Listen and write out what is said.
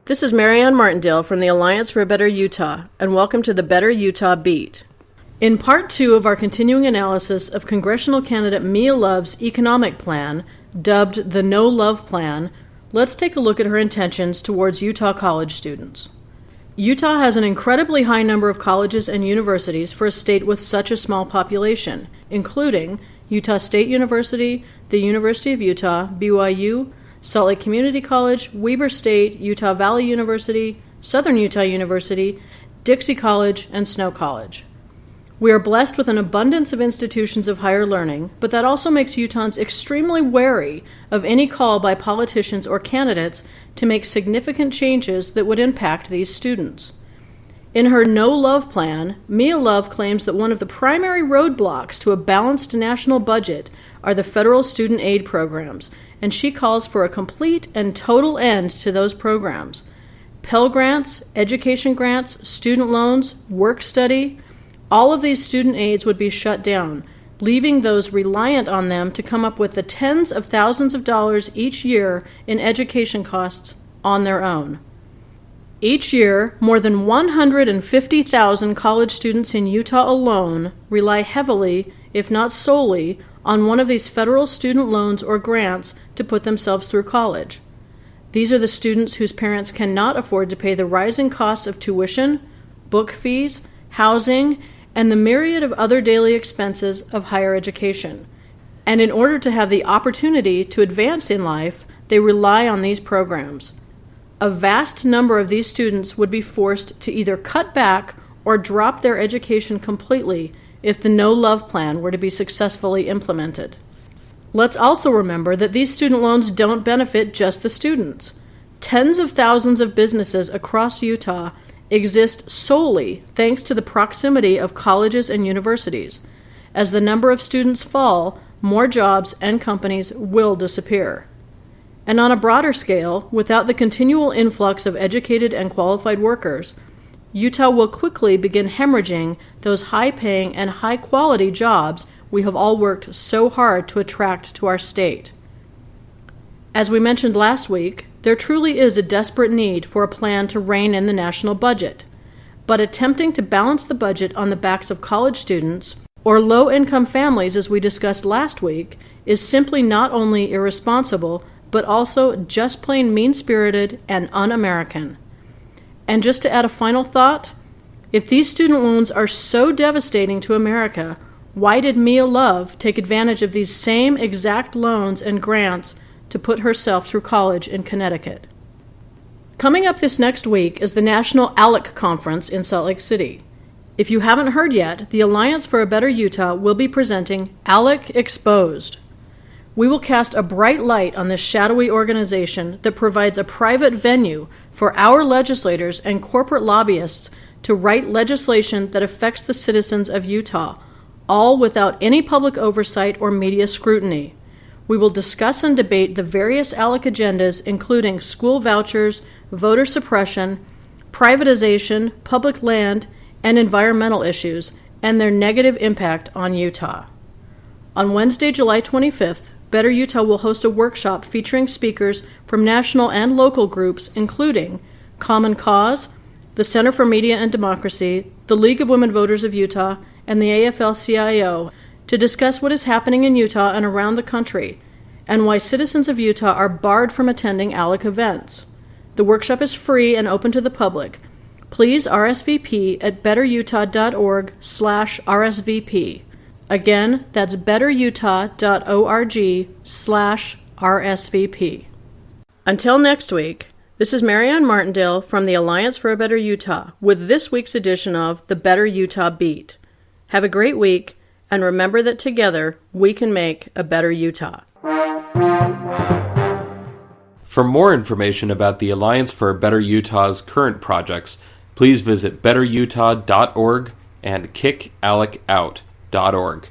This is Marianne Martindale from the Alliance for a Better Utah, and welcome to the Better Utah Beat. In Part 2 of our continuing analysis of congressional candidate Mia Love's economic plan, dubbed the No Love Plan, let's take a look at her intentions towards Utah college students. Utah has an incredibly high number of colleges and universities for a state with such a small population, including Utah State University, the University of Utah, BYU, Salt Lake Community College, Weber State, Utah Valley University, Southern Utah University, Dixie College, and Snow College. We are blessed with an abundance of institutions of higher learning, but that also makes Utahns extremely wary of any call by politicians or candidates to make significant changes that would impact these students. In her No Love Plan, Mia Love claims that one of the primary roadblocks to a balanced national budget are the federal student aid programs, and she calls for a complete and total end to those programs. Pell Grants, education grants, student loans, work study, all of these student aids would be shut down, leaving those reliant on them to come up with the tens of thousands of dollars each year in education costs on their own. Each year, more than 150,000 college students in Utah alone rely heavily, if not solely, on one of these federal student loans or grants to put themselves through college. These are the students whose parents cannot afford to pay the rising costs of tuition, book fees, housing, and the myriad of other daily expenses of higher education. And in order to have the opportunity to advance in life, they rely on these programs. A vast number of these students would be forced to either cut back or drop their education completely if the No Love Plan were to be successfully implemented. Let's also remember that these student loans don't benefit just the students. Tens of thousands of businesses across Utah exist solely thanks to the proximity of colleges and universities. As the number of students fall, more jobs and companies will disappear. And on a broader scale, without the continual influx of educated and qualified workers, Utah will quickly begin hemorrhaging those high-paying and high-quality jobs we have all worked so hard to attract to our state. As we mentioned last week, there truly is a desperate need for a plan to rein in the national budget, but attempting to balance the budget on the backs of college students or low-income families, as we discussed last week, is simply not only irresponsible, but also just plain mean-spirited and un-American. And just to add a final thought, if these student loans are so devastating to America, why did Mia Love take advantage of these same exact loans and grants to put herself through college in Connecticut? Coming up this next week is the National ALEC Conference in Salt Lake City. If you haven't heard yet, the Alliance for a Better Utah will be presenting ALEC Exposed. We will cast a bright light on this shadowy organization that provides a private venue for our legislators and corporate lobbyists to write legislation that affects the citizens of Utah, all without any public oversight or media scrutiny. We will discuss and debate the various ALEC agendas, including school vouchers, voter suppression, privatization, public land, and environmental issues, and their negative impact on Utah. On Wednesday, July 25th, Better Utah will host a workshop featuring speakers from national and local groups, including Common Cause, the Center for Media and Democracy, the League of Women Voters of Utah, and the AFL-CIO, to discuss what is happening in Utah and around the country, and why citizens of Utah are barred from attending ALEC events. The workshop is free and open to the public. Please RSVP at betterutah.org/RSVP. Again, that's betterutah.org/RSVP. Until next week, this is Marianne Martindale from the Alliance for a Better Utah with this week's edition of the Better Utah Beat. Have a great week, and remember that together we can make a better Utah. For more information about the Alliance for a Better Utah's current projects, please visit betterutah.org and kickalec.org.